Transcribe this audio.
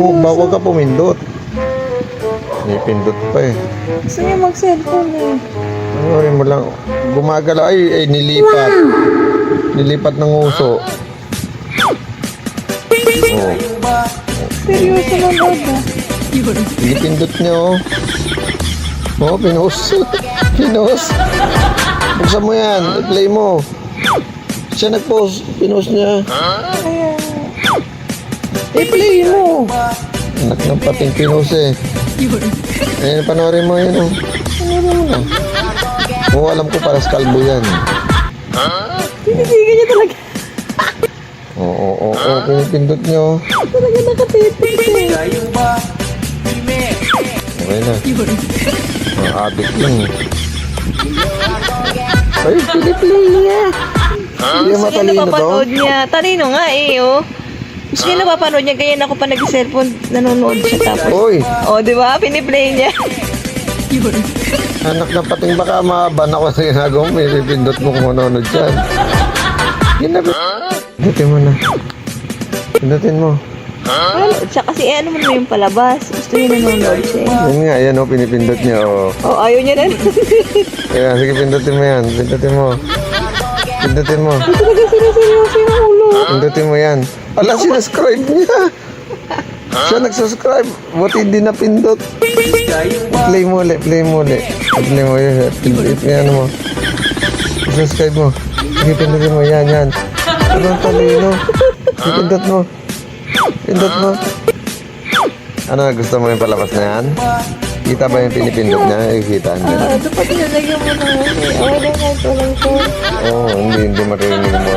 Huwag ka pumindot. May pindot pa eh. Gusto niya mag-cellphone eh. Ay mo lang. Gumagalaw. Ay, nilipat. Nilipat ng uso. Oh. Seryoso na ba? Pinipindot niya oh. Oh, pinost. Pinost. Buksan mo yan. I-play mo. Siya nag-post. Pinost niya. Ayan. I-play mo. Anak ng pating pinost eh. Ayan, panoorin mo yan oh. Panoorin mo na. Oo, alam ko para sa kalbo yan. Tinitigil niya talaga. Oo, pinipindot niyo. Talaga nakatitig eh. Okay na. Ang addict lang eh. Ay, piniplay niya. Hindi Gusto niya matalino to. napapanood niya. Talino nga eh, oh. Gusto niya napapanood niya, ganyan ako pa nag-cellphone, nanonood siya tapos. Uy, Oh, di ba? Piniplay niya. anak na pating baka maaban ako sa ginagawa mo. Pipindot mo kung manonood dyan. Pindutin mo na. Pindutin mo. Ano? Tsaka kasi ano mo naman yung palabas. Gusto niya nanonood siya eh. Yan nga, yan o, pinipindot niya o. Oh, ayaw niya na. Ayan, sige, pindutin mo yan. Pindutin mo. Pindutin mo. Talaga seryoso yung ulo. Pindutin mo yan. Ala, sinascribe niya. Siya nagsubscribe. Buti hindi napindot. Play mo ulit, play mo ulit. Play mo yun. Ano mo. Subscribe mo. Sige, pindutin mo. Yan, yan. Ano ang talino? Pindot mo. Pindot mo. Ano, gusto mo yung palabas na yan? Kita ba yung pinipindot niya? Kita niya. Dapat nilagyan mo na yun eh. Okay lang, ito lang ito. Oo, hindi maririnig mo.